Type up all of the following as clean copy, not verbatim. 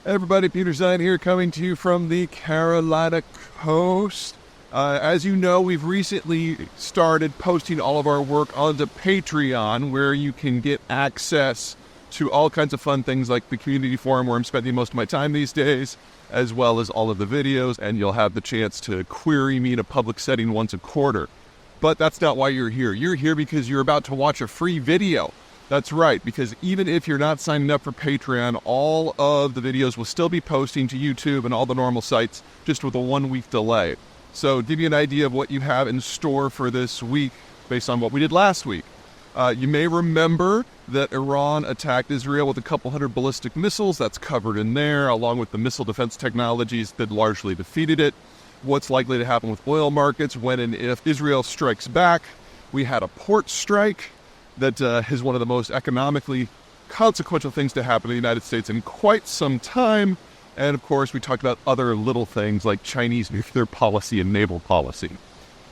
Everybody, Peter Zeihan here, coming to you from the Carolina coast. As you know, we've recently started posting all of our work onto Patreon, where you can get access to all kinds of fun things like the community forum, where I'm spending most of my time these days, as well as all of the videos, and you'll have the chance to query me in a public setting once a quarter. But that's not why you're here. You're here because you're about to watch a free video. That's right, because even if you're not signing up for Patreon, all of the videos will still be posting to YouTube and all the normal sites, just with a 1-week delay. So, give you an idea of what you have in store for this week based on what we did last week. You may remember that Iran attacked Israel with a couple hundred ballistic missiles. That's covered in there, along with the missile defense technologies that largely defeated it. What's likely to happen with oil markets when and if Israel strikes back. We had a port strike that is one of the most economically consequential things to happen in the United States in quite some time. And of course, we talked about other little things like Chinese nuclear policy and naval policy.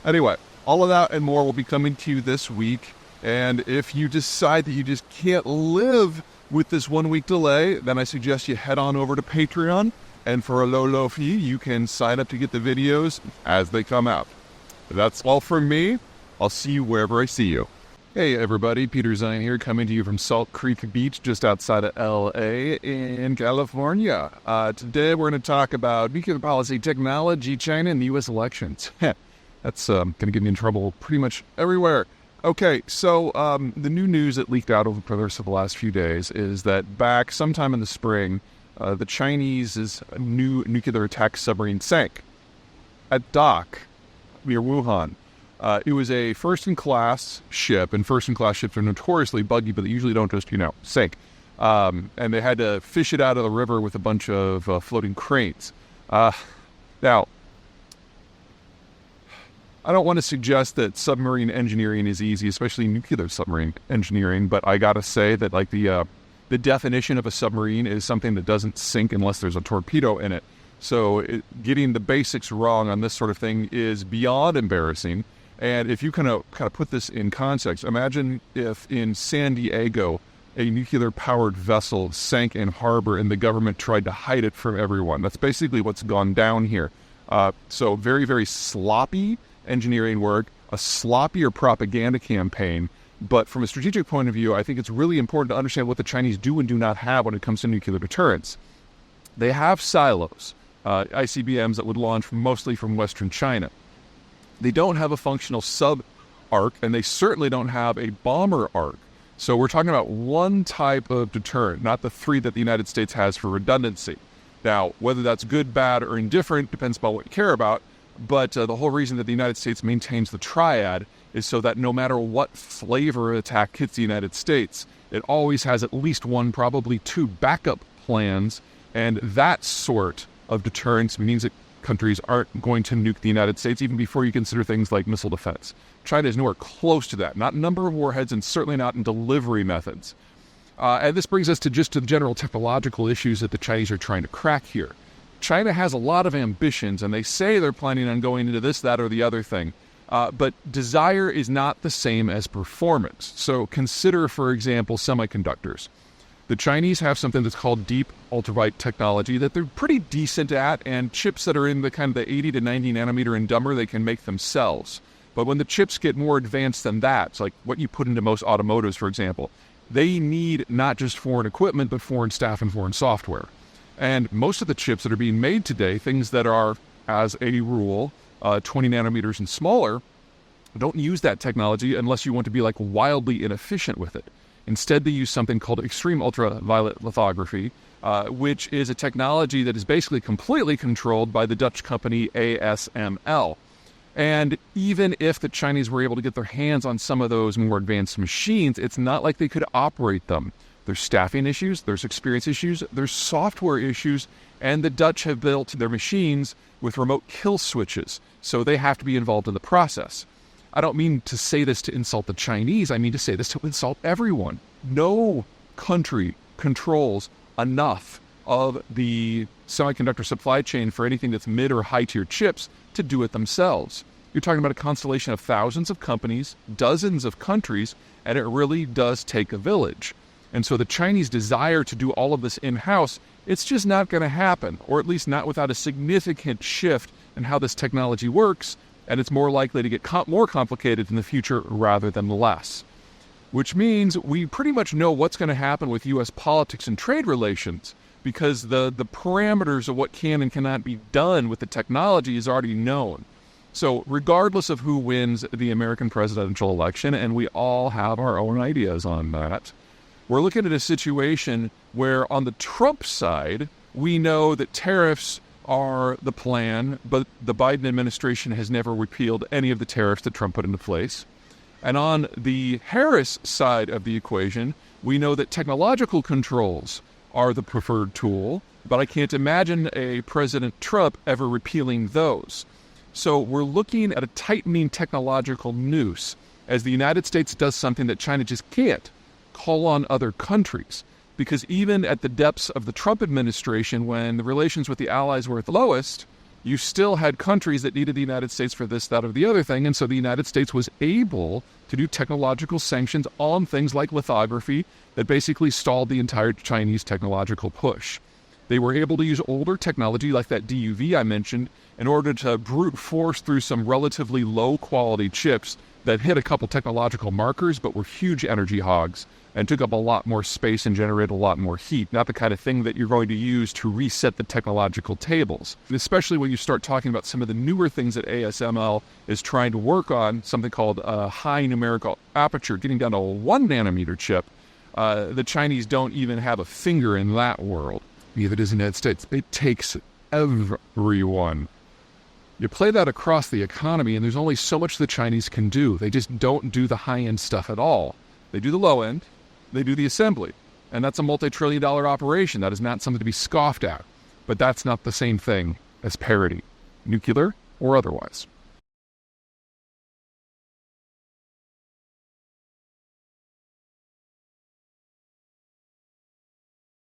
Anyway, all of that and more will be coming to you this week. And if you decide that you just can't live with this 1-week delay, then I suggest you head on over to Patreon. And for a low fee, you can sign up to get the videos as they come out. That's all from me. I'll see you wherever I see you. Hey everybody, Peter Zeihan here, coming to you from Salt Creek Beach, just outside of LA in California. Today we're going to talk about nuclear policy, technology, China, and the U.S. elections. That's going to get me in trouble pretty much everywhere. Okay, so the new news that leaked out over the course of the last few days is that back sometime in the spring, the Chinese's new nuclear attack submarine sank at dock near Wuhan. It was a first-in-class ship, and first-in-class ships are notoriously buggy, but they usually don't just, sink. And they had to fish it out of the river with a bunch of floating cranes. Now, I don't want to suggest that submarine engineering is easy, especially nuclear submarine engineering, but I gotta say that, the definition of a submarine is something that doesn't sink unless there's a torpedo in it. So getting the basics wrong on this sort of thing is beyond embarrassing. And if you kind of put this in context, imagine if in San Diego a nuclear-powered vessel sank in harbor and the government tried to hide it from everyone. That's basically what's gone down here. So very, very sloppy engineering work, a sloppier propaganda campaign. But from a strategic point of view, I think it's really important to understand what the Chinese do and do not have when it comes to nuclear deterrence. They have silos, ICBMs that would launch mostly from Western China. They don't have a functional sub-arc, and they certainly don't have a bomber arc. So we're talking about one type of deterrent, not the three that the United States has for redundancy. Now, whether that's good, bad, or indifferent depends upon what you care about, but the whole reason that the United States maintains the triad is so that no matter what flavor of attack hits the United States, it always has at least one, probably two backup plans, and that sort of deterrence means that countries aren't going to nuke the United States even before you consider things like missile defense. China is nowhere close to that, not in number of warheads and certainly not in delivery methods. And this brings us to the general technological issues that the Chinese are trying to crack here. China has a lot of ambitions, and they say they're planning on going into this, that, or the other thing. But desire is not the same as performance. So consider, for example, semiconductors. The Chinese have something that's called deep ultraviolet technology that they're pretty decent at, and chips that are in the kind of the 80 to 90 nanometer and dumber, they can make themselves. But when the chips get more advanced than that, it's like what you put into most automotives, for example, they need not just foreign equipment, but foreign staff and foreign software. And most of the chips that are being made today, things that are, as a rule, 20 nanometers and smaller, don't use that technology unless you want to be wildly inefficient with it. Instead, they use something called extreme ultraviolet lithography, which is a technology that is basically completely controlled by the Dutch company ASML. And even if the Chinese were able to get their hands on some of those more advanced machines, it's not like they could operate them. There's staffing issues, there's experience issues, there's software issues, and the Dutch have built their machines with remote kill switches, so they have to be involved in the process. I don't mean to say this to insult the Chinese, I mean to say this to insult everyone. No country controls enough of the semiconductor supply chain for anything that's mid or high tier chips to do it themselves. You're talking about a constellation of thousands of companies, dozens of countries, and it really does take a village. And so the Chinese desire to do all of this in-house It's just not going to happen, or at least not without a significant shift in how this technology works, and it's more likely to get more complicated in the future rather than less. Which means we pretty much know what's going to happen with U.S. politics and trade relations, because the parameters of what can and cannot be done with the technology is already known. So regardless of who wins the American presidential election, and we all have our own ideas on that, we're looking at a situation where on the Trump side, we know that tariffs are the plan, but the Biden administration has never repealed any of the tariffs that Trump put into place. And on the Harris side of the equation, we know that technological controls are the preferred tool, but I can't imagine a President Trump ever repealing those. So we're looking at a tightening technological noose as the United States does something that China just can't: call on other countries. Because even at the depths of the Trump administration, when the relations with the allies were at the lowest, you still had countries that needed the United States for this, that, or the other thing. And so the United States was able to do technological sanctions on things like lithography that basically stalled the entire Chinese technological push. They were able to use older technology like that DUV I mentioned in order to brute force through some relatively low-quality chips that hit a couple technological markers but were huge energy hogs and took up a lot more space and generated a lot more heat, not the kind of thing that you're going to use to reset the technological tables. And especially when you start talking about some of the newer things that ASML is trying to work on, something called high numerical aperture, getting down to a 1 nanometer chip. The Chinese don't even have a finger in that world. Neither does the United States. It takes everyone. You play that across the economy, and there's only so much the Chinese can do. They just don't do the high-end stuff at all. They do the low-end. They do the assembly. And that's a multi-trillion-dollar operation. That is not something to be scoffed at. But that's not the same thing as parity, nuclear or otherwise.